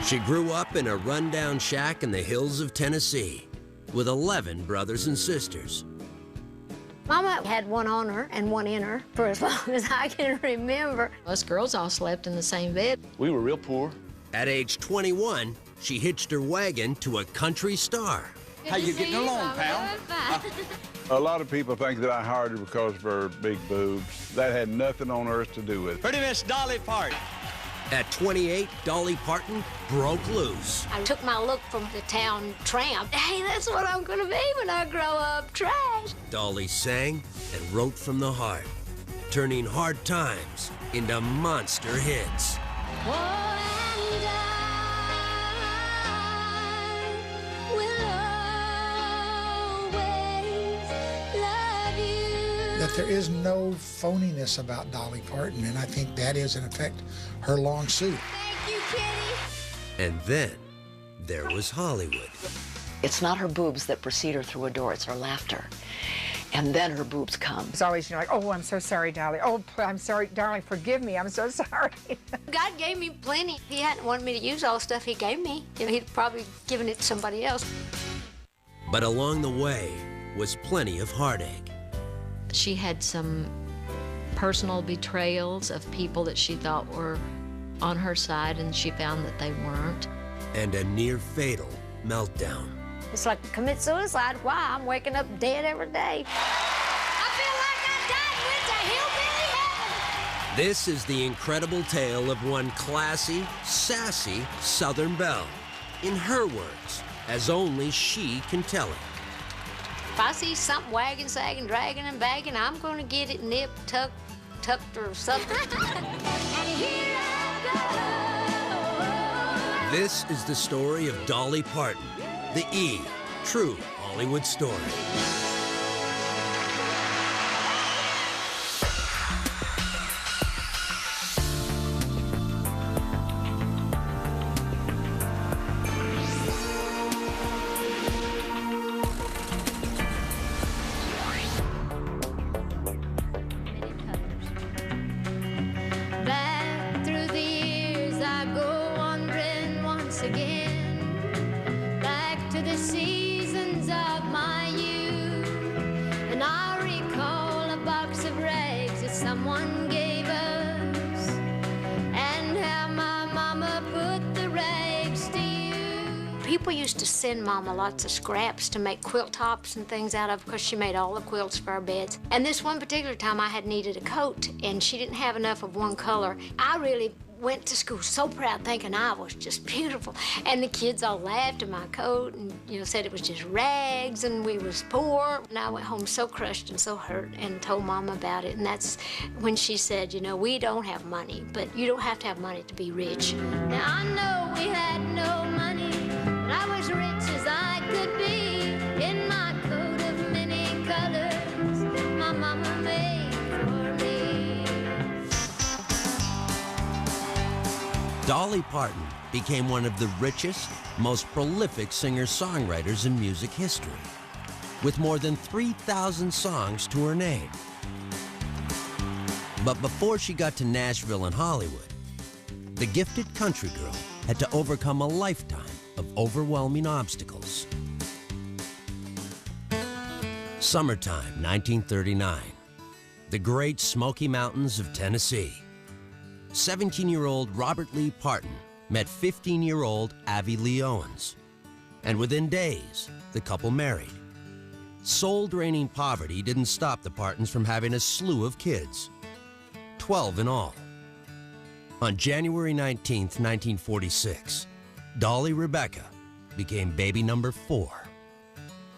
She grew up in a rundown shack in the hills of Tennessee with 11 brothers and sisters. Mama had one on her and one in her for as long as I can remember. Us girls all slept in the same bed. We were real poor. At age 21, she hitched her wagon to a country star. How you getting along, pal? A lot of people think that I hired her because of her big boobs. That had nothing on earth to do with it. Pretty Miss Dolly Parton. At 28, Dolly Parton broke loose. I took my look from the town tramp. Hey, that's what I'm gonna be when I grow up, trash. Dolly sang and wrote from the heart, turning hard times into monster hits. That there is no phoniness about Dolly Parton, and I think that is, in effect, her long suit. Thank you, Kitty. And then there was Hollywood. It's not her boobs that precede her through a door, it's her laughter. And then her boobs come. It's always, like, oh, I'm so sorry, Dolly. Oh, I'm sorry, darling, forgive me, I'm so sorry. God gave me plenty. If he hadn't wanted me to use all the stuff he gave me, he'd probably given it to somebody else. But along the way was plenty of heartache. She had some personal betrayals of people that she thought were on her side, and she found that they weren't. And a near-fatal meltdown. It's like commit suicide. Why? I'm waking up dead every day. I feel like I died with the hillbilly heaven. This is the incredible tale of one classy, sassy Southern belle. In her words, as only she can tell it. If I see something wagging, sagging, dragging, and bagging, I'm going to get it nipped, tucked, or something. And here I go. This is the story of Dolly Parton, the E, true Hollywood story. Again, back to the seasons of my youth, and I recall a box of rags that someone gave us, and how my mama put the rags to use. People used to send Mama lots of scraps to make quilt tops and things out of, because she made all the quilts for our beds. And this one particular time I had needed a coat, and she didn't have enough of one color. I really went to school so proud, thinking I was just beautiful. And the kids all laughed at my coat and, said it was just rags and we was poor. And I went home so crushed and so hurt and told Mama about it. And that's when she said, we don't have money, but you don't have to have money to be rich. Now, I know we had no money, but I was rich as I could be in my coat of many colors my Mama made for me. Dolly Parton became one of the richest, most prolific singer-songwriters in music history, with more than 3,000 songs to her name. But before she got to Nashville and Hollywood, the gifted country girl had to overcome a lifetime of overwhelming obstacles. Summertime, 1939. The great Smoky Mountains of Tennessee. 17-year-old Robert Lee Parton met 15-year-old Avi Lee Owens. And within days, the couple married. Soul-draining poverty didn't stop the Partons from having a slew of kids. 12 in all. On January 19th, 1946, Dolly Rebecca became baby number 4.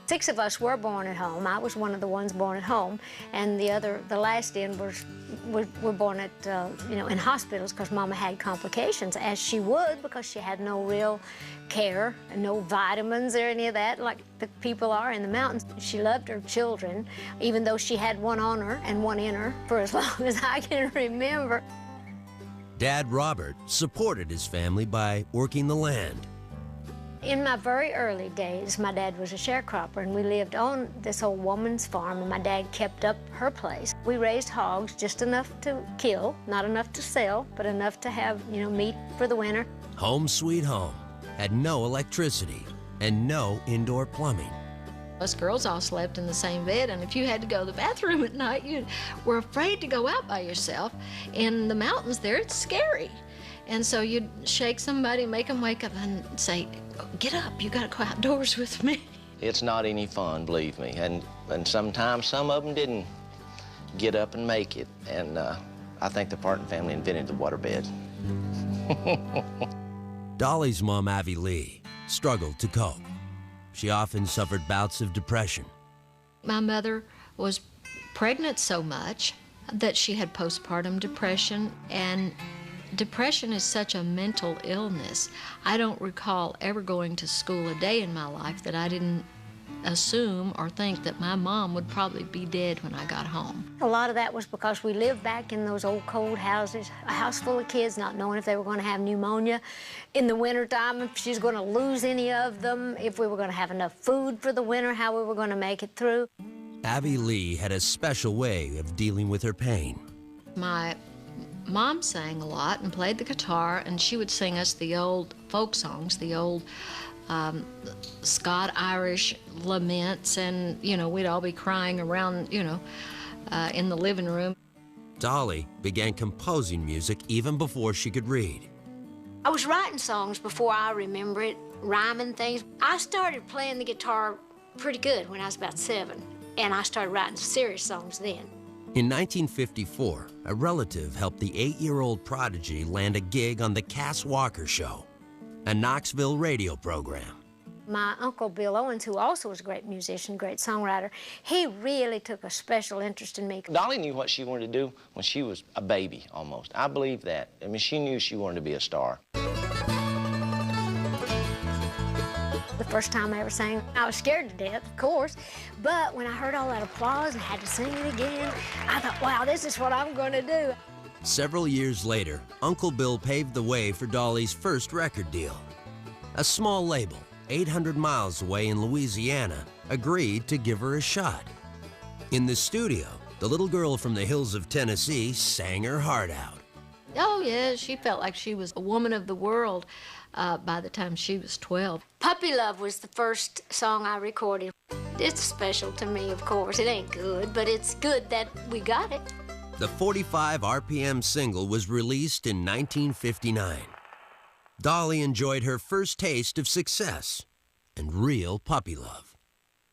6 of us were born at home. I was one of the ones born at home, and the last were born at, in hospitals because Mama had complications, as she would, because she had no real care and no vitamins or any of that like the people are in the mountains. She loved her children, even though she had one on her and one in her for as long as I can remember. Dad Robert supported his family by working the land. In my very early days, my dad was a sharecropper, and we lived on this old woman's farm, and my dad kept up her place. We raised hogs, just enough to kill, not enough to sell, but enough to have, meat for the winter. Home Sweet Home had no electricity and no indoor plumbing. Us girls all slept in the same bed, and if you had to go to the bathroom at night, you were afraid to go out by yourself. In the mountains there, it's scary. And so you'd shake somebody, make them wake up and say, get up, you gotta go outdoors with me. It's not any fun, believe me. And sometimes some of them didn't get up and make it. And I think the Parton family invented the waterbed. Dolly's mom, Avi Lee, struggled to cope. She often suffered bouts of depression. My mother was pregnant so much that she had postpartum depression, and depression is such a mental illness. I don't recall ever going to school a day in my life that I didn't assume or think that my mom would probably be dead when I got home. A lot of that was because we lived back in those old cold houses, a house full of kids, not knowing if they were going to have pneumonia in the wintertime, if she was going to lose any of them, if we were going to have enough food for the winter, how we were going to make it through. Avi Lee had a special way of dealing with her pain. My mom sang a lot and played the guitar, and she would sing us the old folk songs, the old Scot-Irish laments, and, you know, we'd all be crying around, you know, in the living room. Dolly began composing music even before she could read. I was writing songs before I remember it, rhyming things. I started playing the guitar pretty good when I was about 7, and I started writing serious songs then. In 1954, a relative helped the 8-year-old prodigy land a gig on the Cass Walker Show, a Knoxville radio program. My Uncle Bill Owens, who also was a great musician, great songwriter, he really took a special interest in me. Dolly knew what she wanted to do when she was a baby, almost. I believe that. I mean, she knew she wanted to be a star. The first time I ever sang, I was scared to death, of course, but when I heard all that applause and had to sing it again, I thought, wow, this is what I'm going to do. Several years later, Uncle Bill paved the way for Dolly's first record deal. A small label, 800 miles away in Louisiana, agreed to give her a shot. In the studio, the little girl from the hills of Tennessee sang her heart out. Oh, yeah, she felt like she was a woman of the world by the time she was 12. Puppy Love was the first song I recorded. It's special to me, of course. It ain't good, but it's good that we got it. The 45 RPM single was released in 1959. Dolly enjoyed her first taste of success and real puppy love.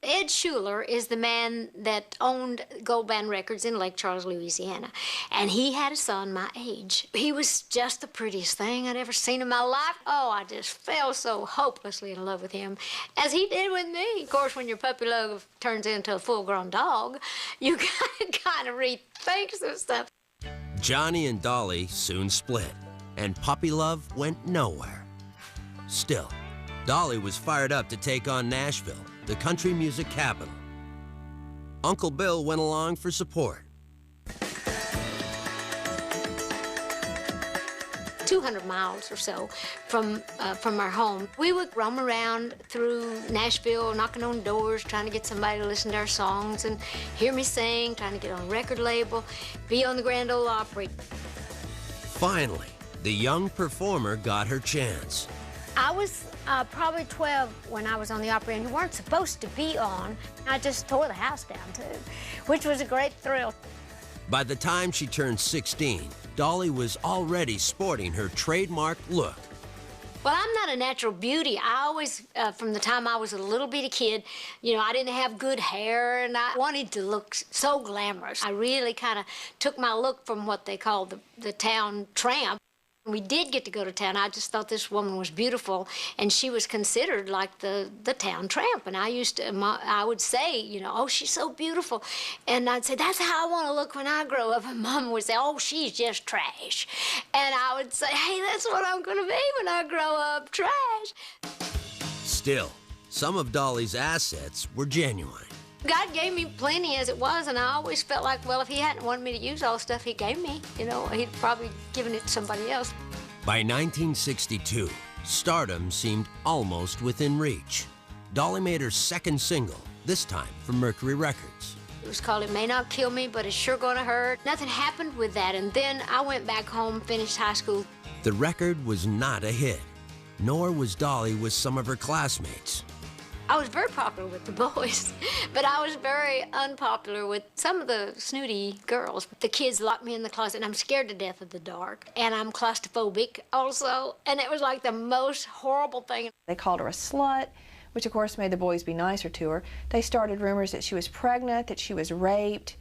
Ed Schuler is the man that owned Gold Band Records in Lake Charles, Louisiana, and he had a son my age. He was just the prettiest thing I'd ever seen in my life. Oh, I just fell so hopelessly in love with him, as he did with me. Of course, when your puppy love turns into a full-grown dog, you kind of rethink some stuff. Johnny and Dolly soon split, and puppy love went nowhere. Still, Dolly was fired up to take on Nashville, the country music capital. Uncle Bill went along for support. 200 miles or so from our home. We would roam around through Nashville, knocking on doors, trying to get somebody to listen to our songs and hear me sing, trying to get on a record label, be on the Grand Ole Opry. Finally, the young performer got her chance. I was probably 12 when I was on the Opry, and you weren't supposed to be on. I just tore the house down, too, which was a great thrill. By the time she turned 16, Dolly was already sporting her trademark look. Well, I'm not a natural beauty. I always, from the time I was a little bitty kid, you know, I didn't have good hair, and I wanted to look so glamorous. I really kind of took my look from what they call the town tramp. We did get to go to town. I just thought this woman was beautiful, and she was considered like the town tramp. And I would say, you know, oh, she's so beautiful. And I'd say, that's how I want to look when I grow up. And Mom would say, oh, she's just trash. And I would say, hey, that's what I'm going to be when I grow up, trash. Still, some of Dolly's assets were genuine. God gave me plenty as it was, and I always felt like, well, if he hadn't wanted me to use all the stuff he gave me, you know, he'd probably given it to somebody else. By 1962, stardom seemed almost within reach. Dolly made her second single, this time from Mercury Records. It was called It May Not Kill Me, But It's Sure Gonna Hurt. Nothing happened with that, and then I went back home, finished high school. The record was not a hit, nor was Dolly with some of her classmates. I was very popular with the boys, but I was very unpopular with some of the snooty girls. The kids locked me in the closet, and I'm scared to death of the dark, and I'm claustrophobic also, and it was like the most horrible thing. They called her a slut, which of course made the boys be nicer to her. They started rumors that she was pregnant, that she was raped.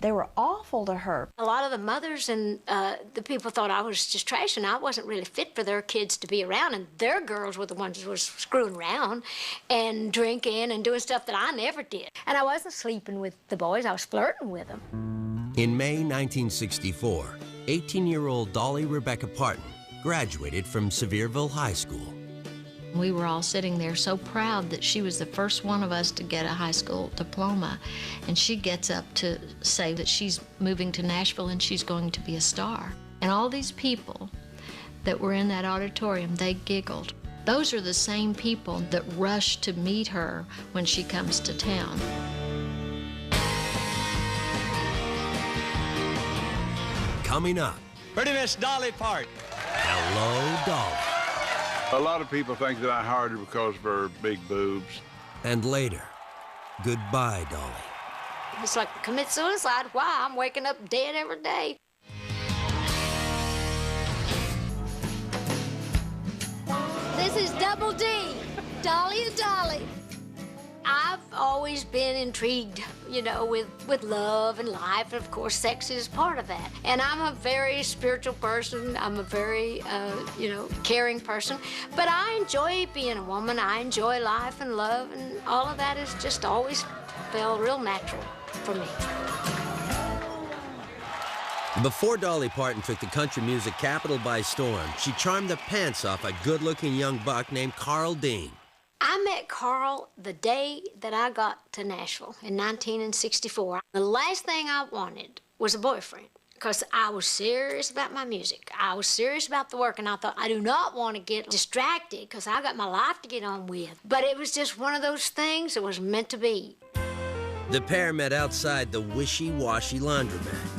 They were awful to her. A lot of the mothers and the people thought I was just trash, and I wasn't really fit for their kids to be around, and their girls were the ones who were screwing around and drinking and doing stuff that I never did. And I wasn't sleeping with the boys, I was flirting with them. In May 1964, 18-year-old Dolly Rebecca Parton graduated from Sevierville High School. We were all sitting there so proud that she was the first one of us to get a high school diploma. And she gets up to say that she's moving to Nashville and she's going to be a star. And all these people that were in that auditorium, they giggled. Those are the same people that rush to meet her when she comes to town. Coming up, Pretty Miss Dolly Parton. Hello, Dolly. A lot of people think that I hired her because of her big boobs. And later, goodbye, Dolly. It's like commit suicide. Why? I'm waking up dead every day. This is Double D, Dolly and Dolly. I've always been intrigued, you know, with love and life, and of course sex is part of that. And I'm a very spiritual person, I'm a very, caring person, but I enjoy being a woman, I enjoy life and love, and all of that has just always felt real natural for me. Before Dolly Parton took the country music capital by storm, she charmed the pants off a good-looking young buck named Carl Dean. I met Carl the day that I got to Nashville in 1964. The last thing I wanted was a boyfriend because I was serious about my music. I was serious about the work, and I thought, I do not want to get distracted because I got my life to get on with. But it was just one of those things that was meant to be. The pair met outside the wishy-washy laundromat.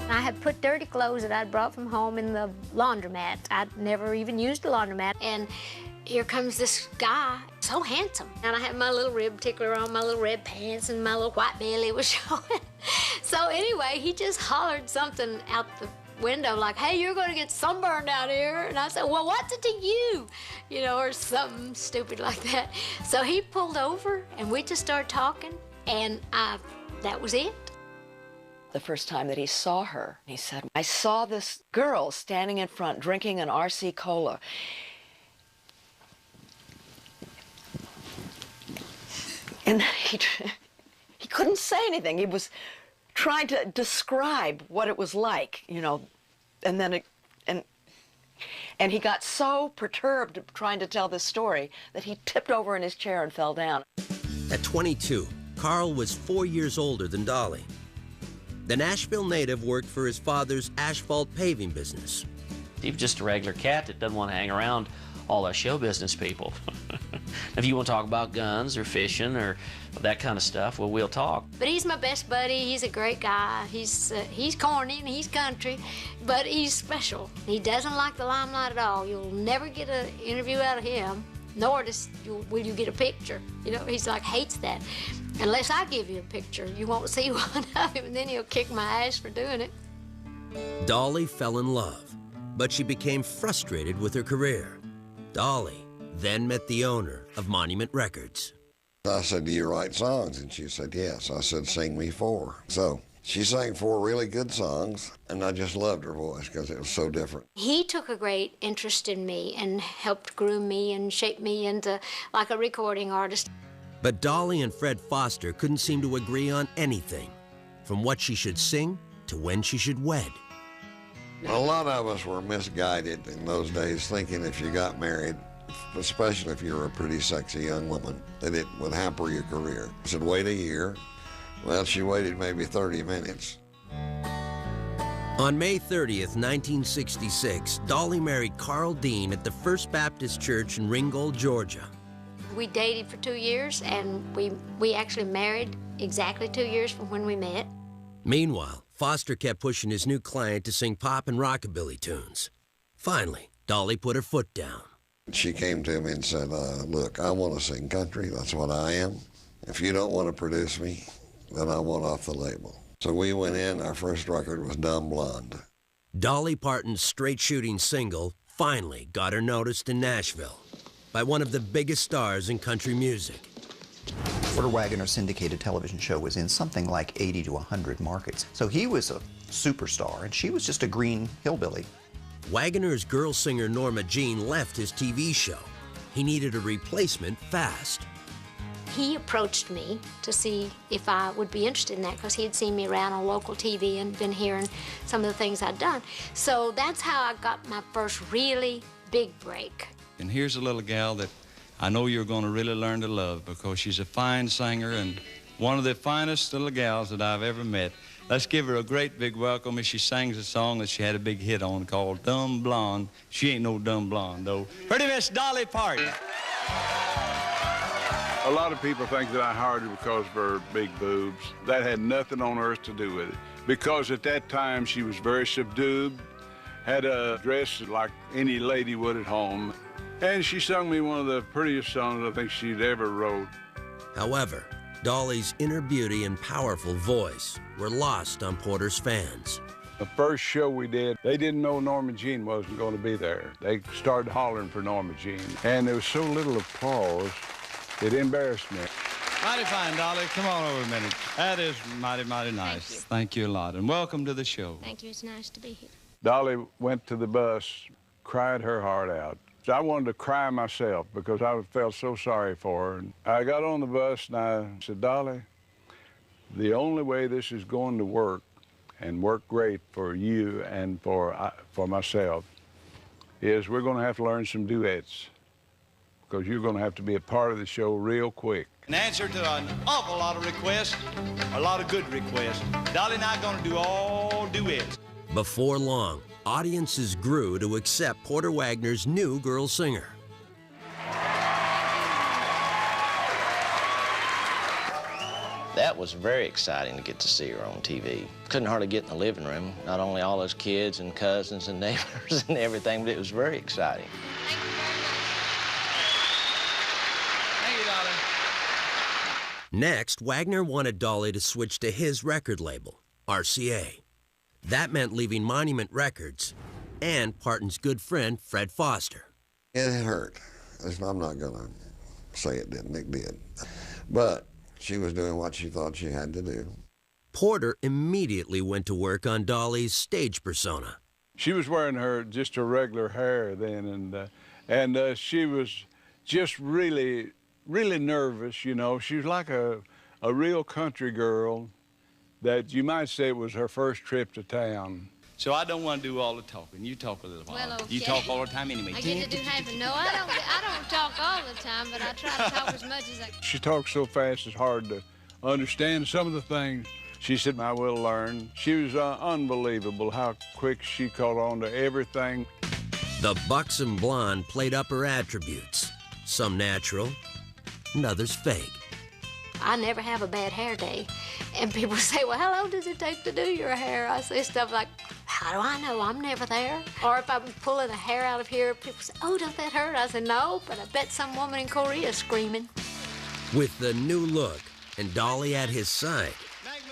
I had put dirty clothes that I'd brought from home in the laundromat. I'd never even used a laundromat, and here comes this guy, so handsome. And I had my little rib tickler on, my little red pants, and my little white belly was showing. So anyway, he just hollered something out the window like, hey, you're gonna get sunburned out here. And I said, well, what's it to you? You know, or something stupid like that. So he pulled over, and we just started talking, and that was it. The first time that he saw her, he said, I saw this girl standing in front drinking an RC Cola. And he couldn't say anything. He was trying to describe what it was like, you know, and then and he got so perturbed trying to tell this story that he tipped over in his chair and fell down. At 22, Carl was 4 years older than Dolly. The Nashville native worked for his father's asphalt paving business. He was just a regular cat that doesn't want to hang around all our show business people. If you want to talk about guns or fishing or that kind of stuff, well, we'll talk. But he's my best buddy. He's a great guy. He's corny and he's country, but he's special. He doesn't like the limelight at all. You'll never get an interview out of him, nor will you get a picture. You know, he's like, hates that. Unless I give you a picture, you won't see one of him, and then he'll kick my ass for doing it. Dolly fell in love, but she became frustrated with her career. Dolly then met the owner of Monument Records. I said, do you write songs? And she said, yes. I said, sing me 4. So she sang 4 really good songs, and I just loved her voice because it was so different. He took a great interest in me and helped groom me and shape me into like a recording artist. But Dolly and Fred Foster couldn't seem to agree on anything, from what she should sing to when she should wed. A lot of us were misguided in those days, thinking if you got married, especially if you were a pretty sexy young woman, that it would hamper your career. I said, wait a year. Well, she waited maybe 30 minutes. On May 30th, 1966, Dolly married Carl Dean at the First Baptist Church in Ringgold, Georgia. We dated for 2 years, and we actually married exactly 2 years from when we met. Meanwhile, Foster kept pushing his new client to sing pop and rockabilly tunes. Finally, Dolly put her foot down. She came to me and said, look, I want to sing country. That's what I am. If you don't want to produce me, then I want off the label. So we went in. Our first record was Dumb Blonde. Dolly Parton's straight-shooting single finally got her noticed in Nashville by one of the biggest stars in country music. Porter Wagoner's syndicated television show was in something like 80 to 100 markets. So he was a superstar, and she was just a green hillbilly. Wagoner's girl singer Norma Jean left his TV show. He needed a replacement fast. He approached me to see if I would be interested in that because he had seen me around on local TV and been hearing some of the things I'd done. So that's how I got my first really big break. And here's a little gal that I know you're going to really learn to love because she's a fine singer and one of the finest little gals that I've ever met. Let's give her a great big welcome as she sings a song that she had a big hit on called Dumb Blonde. She ain't no dumb blonde, though. Pretty Miss Dolly Parton. A lot of people think that I hired her because of her big boobs. That had nothing on earth to do with it. Because at that time, she was very subdued, had a dress like any lady would at home, and she sung me one of the prettiest songs I think she'd ever wrote. However, Dolly's inner beauty and powerful voice were lost on Porter's fans. The first show we did, they didn't know Norma Jean wasn't going to be there. They started hollering for Norma Jean, and there was so little applause, it embarrassed me. Mighty fine, Dolly. Come on over a minute. That is mighty, mighty nice. Thank you a lot, and welcome to the show. Thank you. It's nice to be here. Dolly went to the bus, cried her heart out. So I wanted to cry myself because I felt so sorry for her. And I got on the bus and I said, Dolly, the only way this is going to work and work great for you and for myself is we're going to have to learn some duets because you're going to have to be a part of the show real quick. In answer to an awful lot of requests, a lot of good requests, Dolly and I are going to do all duets. Before long, audiences grew to accept Porter Wagoner's new girl singer. That was very exciting to get to see her on TV. Couldn't hardly get in the living room. Not only all those kids and cousins and neighbors and everything, but it was very exciting. Thank you, Dolly. Next, Wagoner wanted Dolly to switch to his record label, RCA. That meant leaving Monument Records and Parton's good friend, Fred Foster. It hurt. I'm not going to say it didn't. It did. But she was doing what she thought she had to do. Porter immediately went to work on Dolly's stage persona. She was wearing just her regular hair then, and she was just really, really nervous, you know. She was like a real country girl that you might say it was her first trip to town. So I don't want to do all the talking. You talk a little while. Well, okay. You talk all the time anyway. I get to do half. No, I don't talk all the time, but I try to talk as much as I can. She talks so fast it's hard to understand some of the things. She said, I will learn. She was unbelievable how quick she caught on to everything. The buxom blonde played up her attributes, some natural and others fake. I never have a bad hair day. And people say, well, how long does it take to do your hair? I say stuff like, how do I know? I'm never there. Or if I'm pulling the hair out of here, people say, oh, don't that hurt? I say, no, but I bet some woman in Korea is screaming. With the new look and Dolly at his side,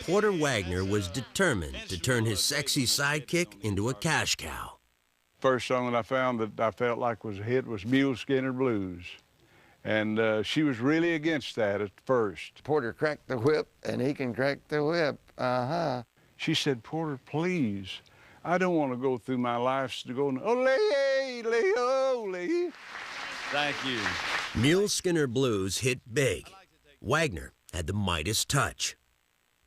Porter Wagoner was determined to turn his sexy sidekick into a cash cow. First song that I found that I felt like was a hit was Mule Skinner Blues. And she was really against that at first. Porter cracked the whip, and he can crack the whip. She said, Porter, please, I don't want to go through my life to go, ole. Thank you. Mule Skinner Blues hit big. Wagoner had the Midas touch.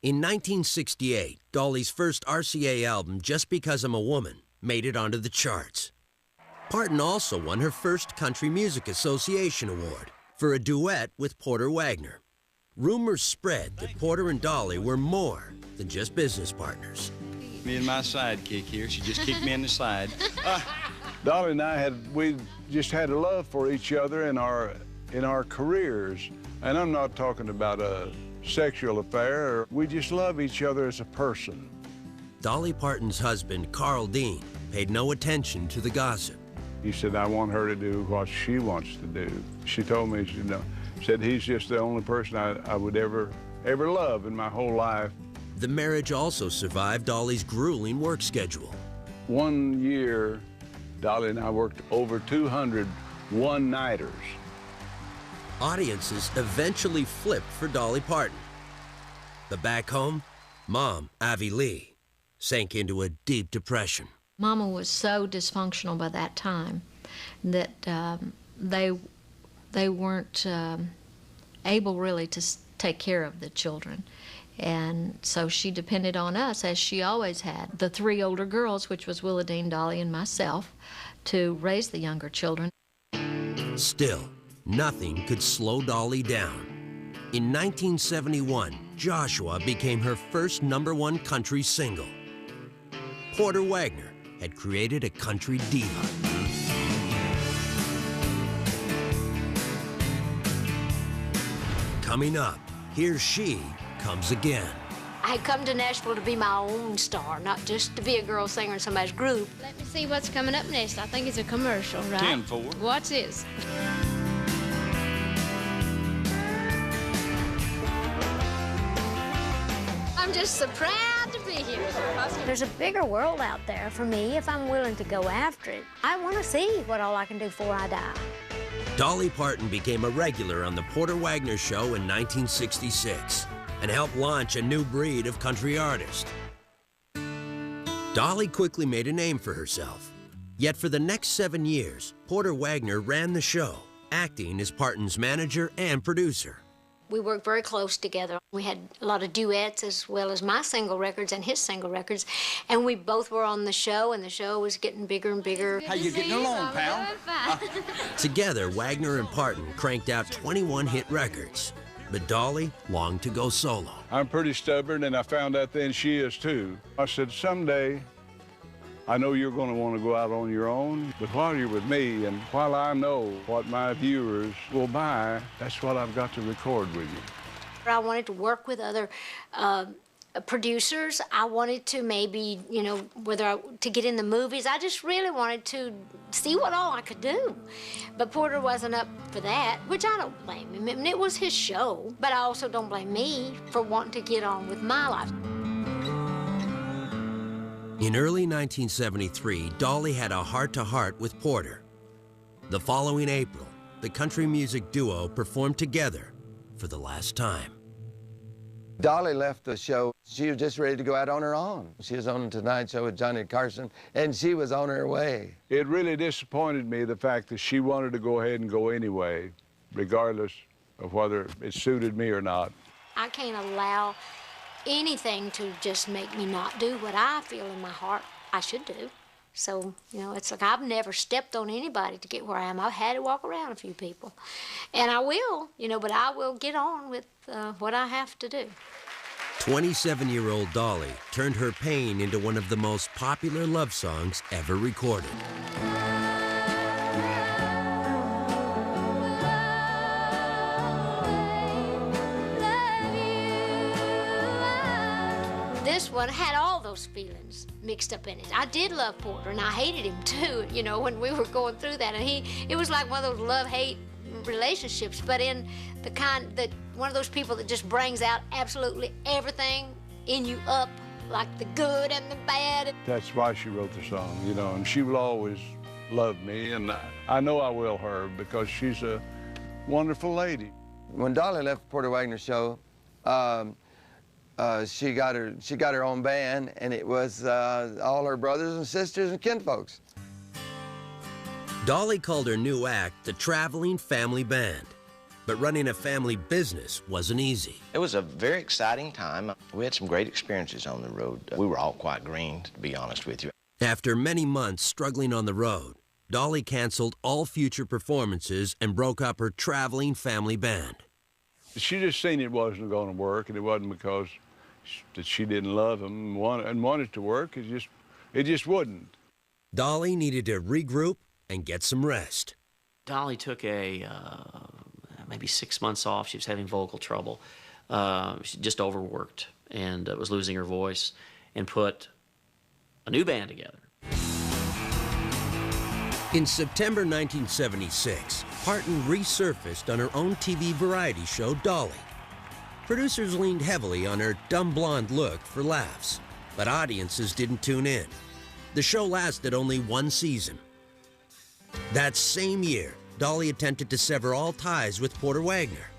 In 1968, Dolly's first RCA album, Just Because I'm a Woman, made it onto the charts. Parton also won her first Country Music Association Award for a duet with Porter Wagoner. Rumors spread that Porter and Dolly were more than just business partners. Me and my sidekick here, she just kicked me in the side. Dolly and I we just had a love for each other in our careers. And I'm not talking about a sexual affair. We just love each other as a person. Dolly Parton's husband, Carl Dean, paid no attention to the gossip. He said, I want her to do what she wants to do. She told me, you know, said he's just the only person I would ever love in my whole life. The marriage also survived Dolly's grueling work schedule. 1 year, Dolly and I worked over 200 one-nighters. Audiences eventually flipped for Dolly Parton. But back home, Mom, Avi Lee, sank into a deep depression. Mama was so dysfunctional by that time that they weren't able really to take care of the children. And so she depended on us, as she always had, the three older girls, which was Willadine, Dolly, and myself, to raise the younger children. Still, nothing could slow Dolly down. In 1971, Joshua became her first #1 country single. Porter Wagoner had created a country diva. Coming up, here she comes again. I come to Nashville to be my own star, not just to be a girl singer in somebody's group. Let me see what's coming up next. I think it's a commercial, right? 10-4. What's this? I'm just so proud to be here. There's a bigger world out there for me if I'm willing to go after it. I want to see what all I can do before I die. Dolly Parton became a regular on the Porter Wagoner Show in 1966 and helped launch a new breed of country artist. Dolly quickly made a name for herself. Yet for the next 7 years, Porter Wagoner ran the show, acting as Parton's manager and producer. We worked very close together. We had a lot of duets as well as my single records and his single records. And we both were on the show, and the show was getting bigger and bigger. How you getting along, pal? Together, Wagoner and Parton cranked out 21 hit records. But Dolly longed to go solo. I'm pretty stubborn, and I found out then she is too. I said, someday, I know you're going to want to go out on your own, but while you're with me and while I know what my viewers will buy, that's what I've got to record with you. I wanted to work with other producers. I wanted to maybe, you know, to get in the movies. I just really wanted to see what all I could do. But Porter wasn't up for that, which I don't blame him. I mean, it was his show, but I also don't blame me for wanting to get on with my life. In early 1973, Dolly had a heart-to-heart with Porter. The following April, the country music duo performed together for the last time. Dolly left the show. She was just ready to go out on her own. She was on the Tonight Show with Johnny Carson, and she was on her way. It really disappointed me, the fact that she wanted to go ahead and go anyway, regardless of whether it suited me or not. I can't allow anything to just make me not do what I feel in my heart I should do. So, you know, it's like I've never stepped on anybody to get where I am. I've had to walk around a few people. And I will, you know, but I will get on with what I have to do. 27-year-old Dolly turned her pain into one of the most popular love songs ever recorded. This one had all those feelings mixed up in it. I did love Porter, and I hated him too, you know, when we were going through that. And it was like one of those love-hate relationships, but in the kind that one of those people that just brings out absolutely everything in you up, like the good and the bad. That's why she wrote the song, you know, and she will always love me, and I know I will her, because she's a wonderful lady. When Dolly left Porter Wagoner show, she got her own band, and it was all her brothers and sisters and kinfolks. Dolly called her new act the Traveling Family Band. But running a family business wasn't easy. It was a very exciting time. We had some great experiences on the road. We were all quite green, to be honest with you. After many months struggling on the road, Dolly canceled all future performances and broke up her traveling family band. She just seen it wasn't going to work, and it wasn't because that she didn't love him and wanted to work. It just wouldn't. Dolly needed to regroup and get some rest. Dolly took maybe 6 months off. She was having vocal trouble. She just overworked and was losing her voice, and put a new band together. In September 1976, Parton resurfaced on her own TV variety show, Dolly. Producers leaned heavily on her dumb blonde look for laughs, but audiences didn't tune in. The show lasted only one season. That same year, Dolly attempted to sever all ties with Porter Wagoner.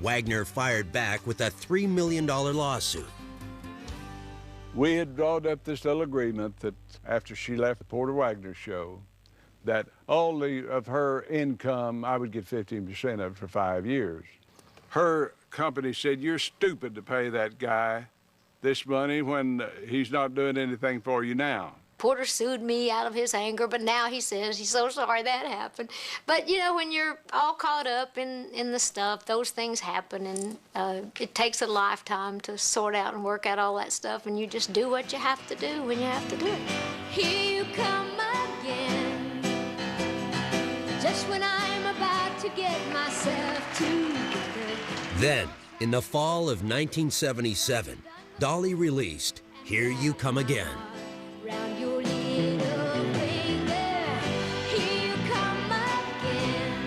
Wagner fired back with a $3 million lawsuit. We had drawn up this little agreement that after she left the Porter Wagoner show, that all of her income, I would get 15% of it for 5 years. Her company said, "You're stupid to pay that guy this money when he's not doing anything for you now." Porter sued me out of his anger, but now he says he's so sorry that happened. But, you know, when you're all caught up in the stuff, those things happen, and it takes a lifetime to sort out and work out all that stuff, and you just do what you have to do when you have to do it. Here you come again, just when I'm about to get myself together. Then, in the fall of 1977, Dolly released Here You Come Again. Round your little finger, here you come again,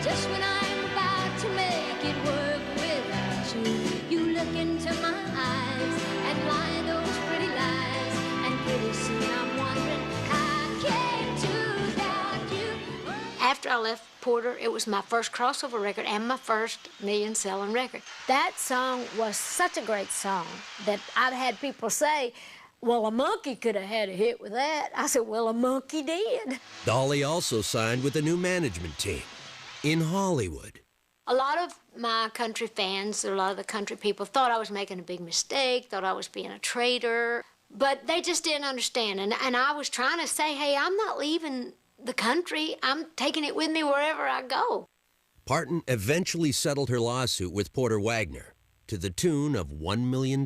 just when I'm about to make it work without you. You look into my eyes and lie those pretty lies, and pretty soon I'm wondering how I came to doubt you. After I left Porter, it was my first crossover record and my first million-selling record. That song was such a great song that I've had people say, well, a monkey could have had a hit with that. I said, well, a monkey did. Dolly also signed with a new management team in Hollywood. A lot of my country fans, a lot of the country people thought I was making a big mistake, thought I was being a traitor, but they just didn't understand. And I was trying to say, hey, I'm not leaving the country. I'm taking it with me wherever I go. Parton eventually settled her lawsuit with Porter Wagoner to the tune of $1 million.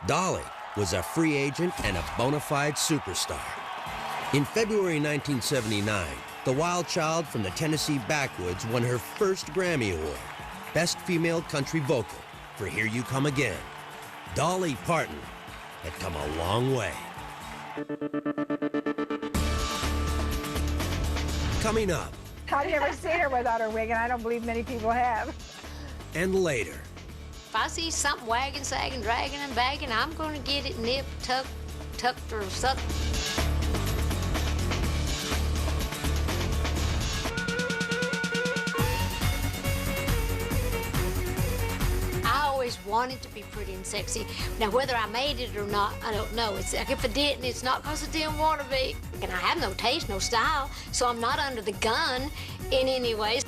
Dolly was a free agent and a bona fide superstar. In February 1979, the wild child from the Tennessee backwoods won her first Grammy Award, Best Female Country Vocal, for Here You Come Again. Dolly Parton had come a long way. Coming up. I've never seen her without her wig, and I don't believe many people have. And later. If I see something wagging, sagging, dragging, and bagging, I'm going to get it nipped, tucked, or something. I always wanted to be pretty and sexy. Now, whether I made it or not, I don't know. It's like if I didn't, it's not because I didn't want to be. And I have no taste, no style, so I'm not under the gun in any way.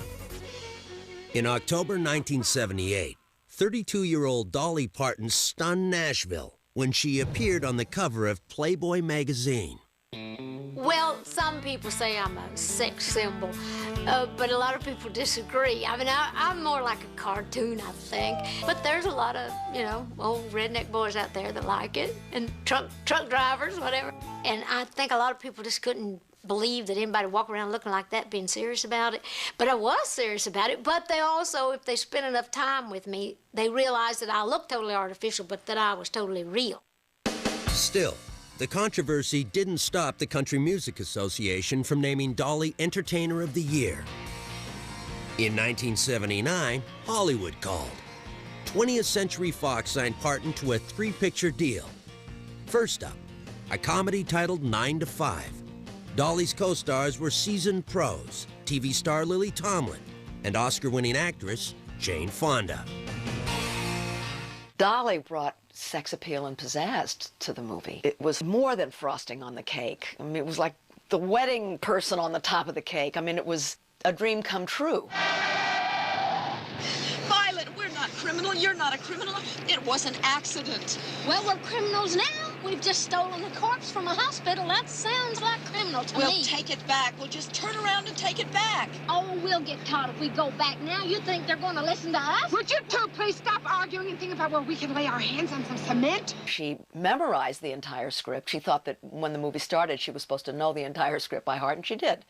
In October 1978, 32-year-old Dolly Parton stunned Nashville when she appeared on the cover of Playboy magazine. Well, some people say I'm a sex symbol, but a lot of people disagree. I mean, I'm more like a cartoon, I think. But there's a lot of, you know, old redneck boys out there that like it, and truck drivers, whatever. And I think a lot of people just couldn't believe that anybody walk around looking like that, being serious about it. But I was serious about it. But they also, if they spent enough time with me, they realized that I looked totally artificial, but that I was totally real. Still, the controversy didn't stop the Country Music Association from naming Dolly Entertainer of the Year. In 1979, Hollywood called. 20th Century Fox signed Parton to a 3-picture deal. First up, a comedy titled 9 to 5. Dolly's co-stars were seasoned pros, TV star Lily Tomlin, and Oscar-winning actress Jane Fonda. Dolly brought sex appeal and pizzazz to the movie. It was more than frosting on the cake. I mean, it was like the wedding person on the top of the cake. I mean, it was a dream come true. Violet, we're not criminal. You're not a criminal. It was an accident. Well, we're criminals now. We've just stolen a corpse from a hospital. That sounds like criminal to me. We'll take it back. We'll just turn around and take it back. Oh, we'll get caught if we go back now. You think they're going to listen to us? Would you two please stop arguing and think about where we can lay our hands on some cement? She memorized the entire script. She thought that when the movie started, she was supposed to know the entire script by heart, and she did.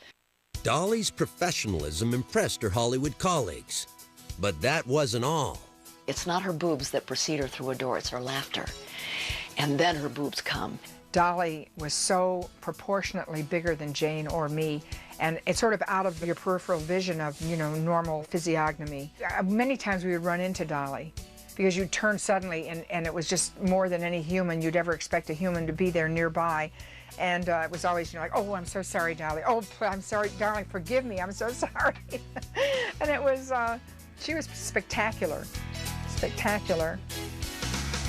Dolly's professionalism impressed her Hollywood colleagues. But that wasn't all. It's not her boobs that precede her through a door, it's her laughter. And then her boobs come. Dolly was so proportionately bigger than Jane or me, and it's sort of out of your peripheral vision of, you know, normal physiognomy. Many times we would run into Dolly because you'd turn suddenly and it was just more than any human you'd ever expect a human to be there nearby. And it was always, you know, like, oh, I'm so sorry, Dolly. Oh, I'm sorry, darling, forgive me, I'm so sorry. And it was, she was spectacular, spectacular.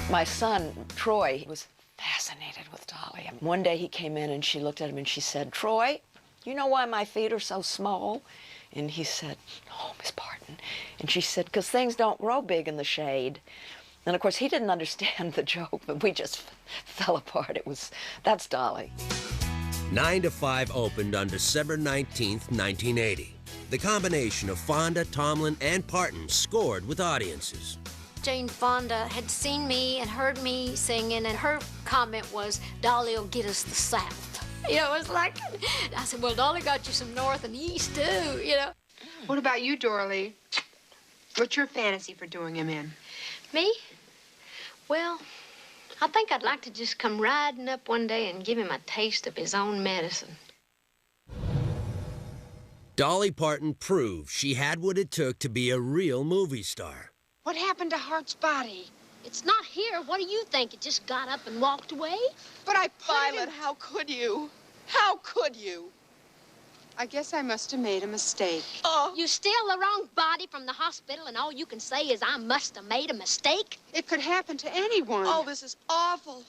My son, Troy, was fascinated with Dolly. And one day he came in and she looked at him and she said, Troy, you know why my feet are so small? And he said, oh, Miss Parton. And she said, because things don't grow big in the shade. And of course, he didn't understand the joke, but we just fell apart. That's Dolly. 9 to 5 opened on December 19th, 1980. The combination of Fonda, Tomlin, and Parton scored with audiences. Jane Fonda had seen me and heard me singing, and her comment was, Dolly will get us the South. You know, it was like, I said, well, Dolly got you some North and East, too, you know. What about you, Dorley? What's your fantasy for doing him in? Me? Well, I think I'd like to just come riding up one day and give him a taste of his own medicine. Dolly Parton proved she had what it took to be a real movie star. What happened to Hart's body? It's not here. What do you think? It just got up and walked away? But I put Violet, how could you? How could you? I guess I must have made a mistake. You steal the wrong body from the hospital, and all you can say is, I must have made a mistake? It could happen to anyone. Oh, this is awful.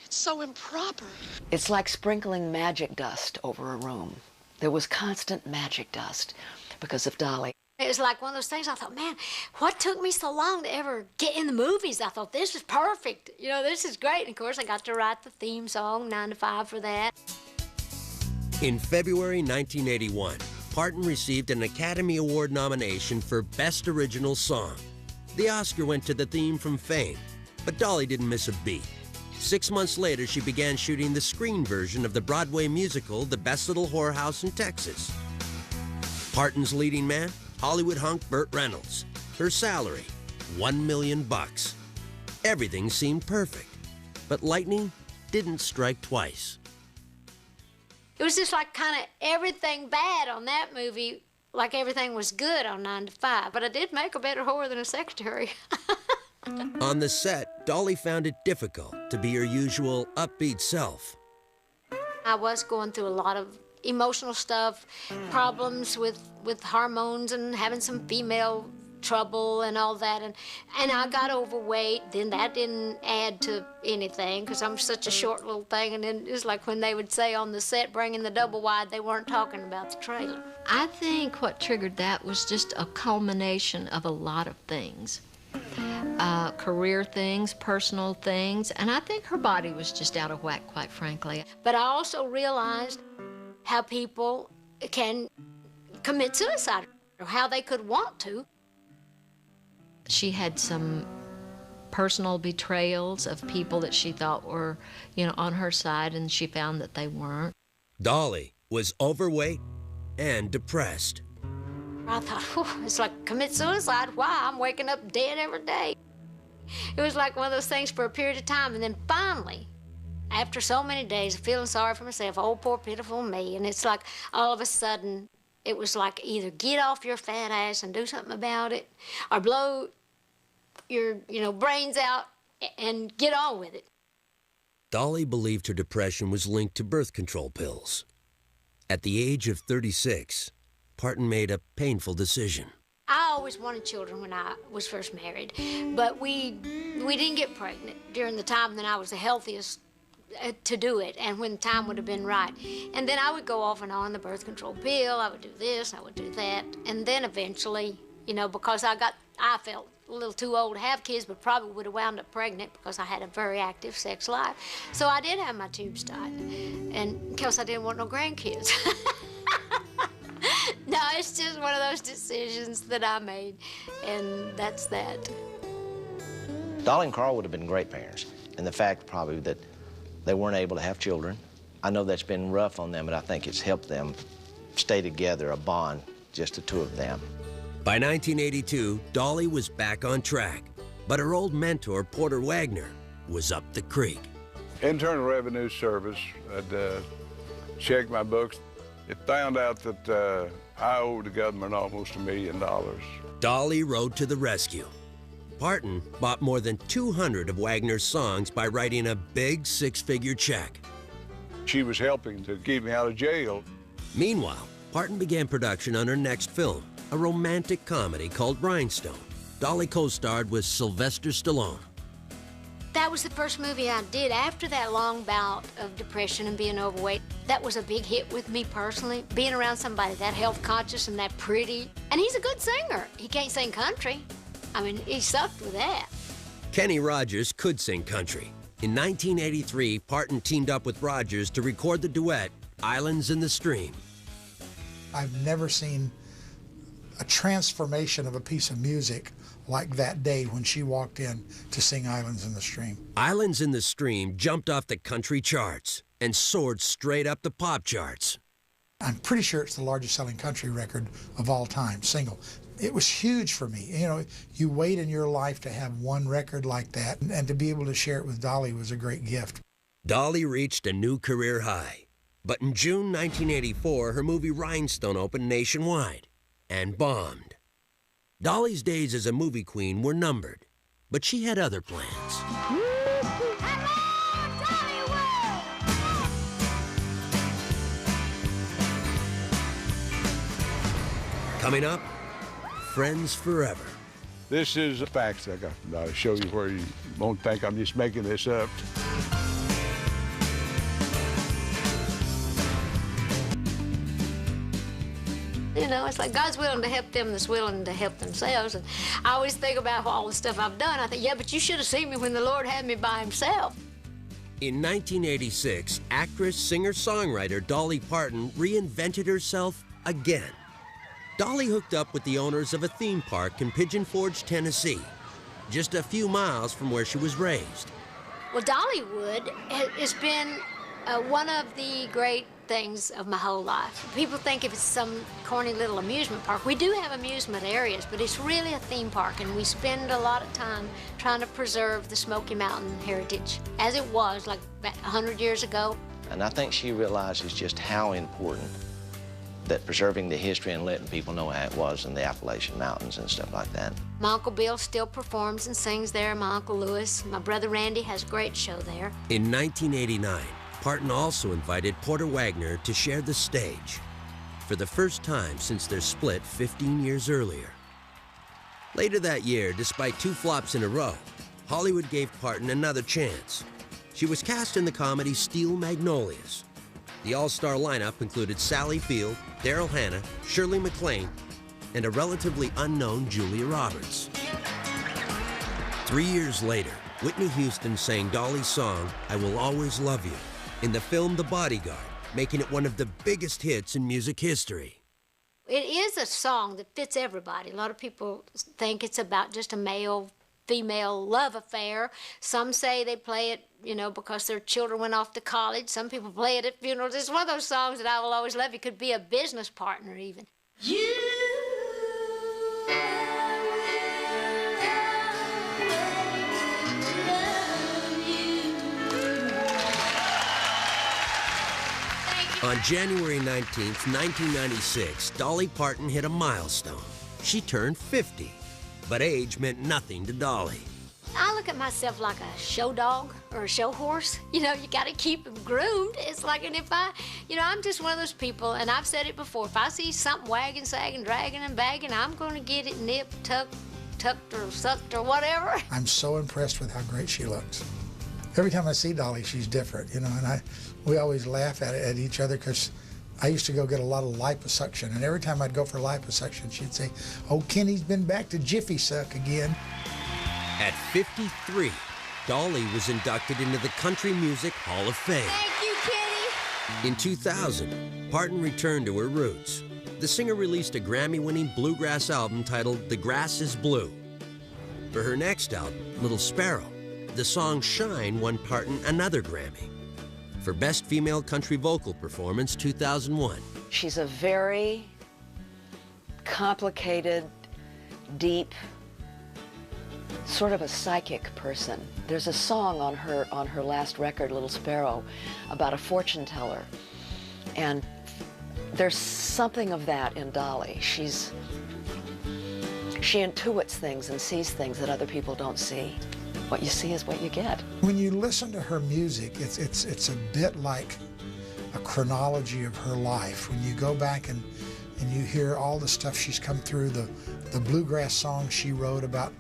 It's so improper. It's like sprinkling magic dust over a room. There was constant magic dust because of Dolly. It was like one of those things, I thought, man, what took me so long to ever get in the movies? I thought, this is perfect. You know, this is great. And of course, I got to write the theme song, 9 to 5, for that. In February 1981, Parton received an Academy Award nomination for Best Original Song. The Oscar went to the theme from Fame, but Dolly didn't miss a beat. 6 months later, she began shooting the screen version of the Broadway musical, The Best Little Whorehouse in Texas. Parton's leading man? Hollywood hunk Burt Reynolds. Her salary, $1 million. Everything seemed perfect, but lightning didn't strike twice. It was just like kind of everything bad on that movie, like everything was good on 9 to 5. But I did make a better whore than a secretary. On the set, Dolly found it difficult to be her usual upbeat self. I was going through a lot of emotional stuff, problems with hormones and having some female trouble and all that, and I got overweight. Then that didn't add to anything because I'm such a short little thing, and then it's like when they would say on the set, bringing the double wide, they weren't talking about the trailer. I think what triggered that was just a culmination of a lot of things. Career things, personal things, and I think her body was just out of whack, quite frankly. But I also realized how people can commit suicide, or how they could want to. She had some personal betrayals of people that she thought were, you know, on her side, and she found that they weren't. Dolly was overweight and depressed. I thought, it's like commit suicide. Why? I'm waking up dead every day. It was like one of those things for a period of time, and then finally, after so many days of feeling sorry for myself, oh, poor pitiful me, and it's like all of a sudden, it was like either get off your fat ass and do something about it, or blow your, brains out and get on with it. Dolly believed her depression was linked to birth control pills. At the age of 36, Parton made a painful decision. I always wanted children when I was first married, but we didn't get pregnant during the time that I was the healthiest to do it, and when the time would have been right. And then I would go off and on the birth control pill. I would do this, I would do that, and then eventually, because I felt a little too old to have kids, but probably would have wound up pregnant because I had a very active sex life. So I did have my tubes tied, and because I didn't want no grandkids. No, it's just one of those decisions that I made, and that's that. Dolly and Carl would have been great parents, and the fact probably that they weren't able to have children. I know that's been rough on them, but I think it's helped them stay together, a bond, just the two of them. By 1982, Dolly was back on track, but her old mentor, Porter Wagner, was up the creek. Internal Revenue Service had checked my books. It found out that I owed the government almost $1 million. Dolly rode to the rescue. Parton bought more than 200 of Wagner's songs by writing a big six-figure check. She was helping to keep me out of jail. Meanwhile, Parton began production on her next film, a romantic comedy called Rhinestone. Dolly co-starred with Sylvester Stallone. That was the first movie I did after that long bout of depression and being overweight. That was a big hit with me personally, being around somebody that health conscious and that pretty. And he's a good singer. He can't sing country. I mean, he sucked with that. Kenny Rogers could sing country. In 1983, Parton teamed up with Rogers to record the duet, Islands in the Stream. I've never seen a transformation of a piece of music like that day when she walked in to sing Islands in the Stream. Islands in the Stream jumped off the country charts and soared straight up the pop charts. I'm pretty sure it's the largest selling country record of all time, single. It was huge for me. You know, you wait in your life to have one record like that, and to be able to share it with Dolly was a great gift. Dolly reached a new career high. But in June 1984, her movie Rhinestone opened nationwide and bombed. Dolly's days as a movie queen were numbered, but she had other plans. Coming up, Friends Forever. This is the facts I got from Dolly. Show you where you won't think I'm just making this up. You know, it's like God's willing to help them that's willing to help themselves. And I always think about all the stuff I've done. I think, yeah, but you should have seen me when the Lord had me by himself. In 1986, actress, singer-songwriter Dolly Parton reinvented herself again. Dolly hooked up with the owners of a theme park in Pigeon Forge, Tennessee, just a few miles from where she was raised. Well, Dollywood has been one of the great things of my whole life. People think if it's some corny little amusement park. We do have amusement areas, but it's really a theme park, and we spend a lot of time trying to preserve the Smoky Mountain heritage as it was like 100 years ago. And I think she realizes just how important that preserving the history and letting people know how it was in the Appalachian Mountains and stuff like that. My Uncle Bill still performs and sings there. My Uncle Lewis, my brother Randy has a great show there. In 1989, Parton also invited Porter Wagoner to share the stage for the first time since their split 15 years earlier. Later that year, despite 2 flops in a row, Hollywood gave Parton another chance. She was cast in the comedy Steel Magnolias. The all-star lineup included Sally Field, Daryl Hannah, Shirley MacLaine, and a relatively unknown Julia Roberts. 3 years later, Whitney Houston sang Dolly's song, I Will Always Love You, in the film The Bodyguard, making it one of the biggest hits in music history. It is a song that fits everybody. A lot of people think it's about just a male-female love affair. Some say they play it, you know, because their children went off to college. Some people play it at funerals. It's one of those songs that I will always love. It could be a business partner even. On January 19th, 1996, Dolly Parton hit a milestone. She turned 50, but age meant nothing to Dolly. I look at myself like a show dog or a show horse. You know, you got to keep them groomed. It's like, and if I'm just one of those people, and I've said it before, if I see something wagging, sagging, dragging, and bagging, I'm going to get it nipped, tucked, or sucked, or whatever. I'm so impressed with how great she looks. Every time I see Dolly, she's different, you know, and we always laugh at each other because I used to go get a lot of liposuction, and every time I'd go for liposuction, she'd say, oh, Kenny's been back to Jiffy Suck again. At 53, Dolly was inducted into the Country Music Hall of Fame. Thank you, Kenny. In 2000, Parton returned to her roots. The singer released a Grammy-winning bluegrass album titled The Grass is Blue. For her next album, Little Sparrow, the song Shine won Parton another Grammy. For Best Female Country Vocal Performance, 2001. She's a very complicated, deep sort of a psychic person. There's a song on her last record, Little Sparrow, about a fortune teller. And there's something of that in Dolly. She intuits things and sees things that other people don't see. What you see is what you get. When you listen to her music, it's a bit like a chronology of her life. When you go back and you hear all the stuff she's come through, the bluegrass songs she wrote about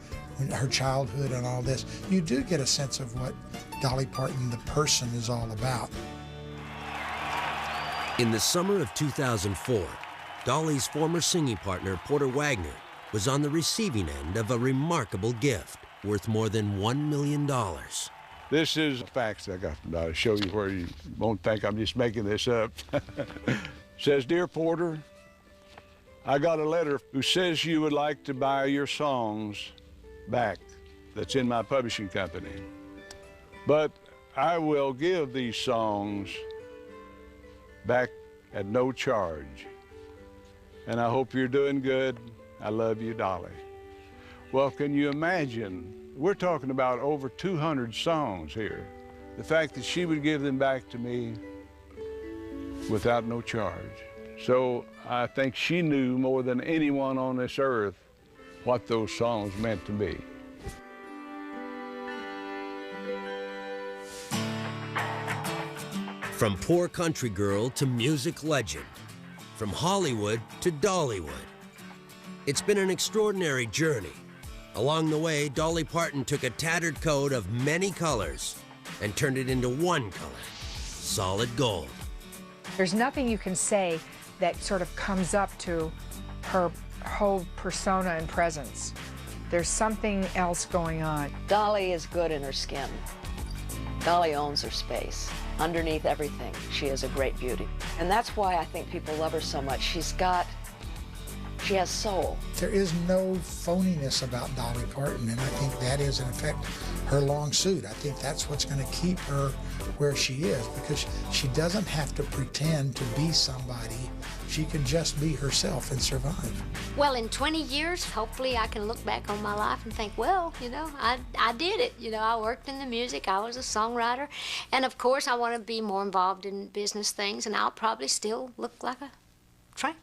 her childhood and all this, you do get a sense of what Dolly Parton, the person, is all about. In the summer of 2004, Dolly's former singing partner, Porter Wagoner, was on the receiving end of a remarkable gift worth more than $1 million. This is facts I got from Dolly to show you where you won't think I'm just making this up. Says, "Dear Porter, I got a letter who says you would like to buy your songs back that's in my publishing company. But I will give these songs back at no charge. And I hope you're doing good. I love you, Dolly." Well, can you imagine? We're talking about over 200 songs here. The fact that she would give them back to me without no charge. So I think she knew more than anyone on this earth what those songs meant to me. From poor country girl to music legend, from Hollywood to Dollywood. It's been an extraordinary journey. Along the way, Dolly Parton took a tattered coat of many colors and turned it into one color, solid gold. There's nothing you can say that sort of comes up to her whole persona and presence. There's something else going on. Dolly is good in her skin. Dolly owns her space. Underneath everything, she is a great beauty. And that's why I think people love her so much. She has soul. There is no phoniness about Dolly Parton, and I think that is, in effect, her long suit. I think that's what's going to keep her where she is, because she doesn't have to pretend to be somebody. She can just be herself and survive. Well, in 20 years, hopefully I can look back on my life and think, well, you know, I did it. You know, I worked in the music, I was a songwriter, and of course I want to be more involved in business things, and I'll probably still look like a tramp.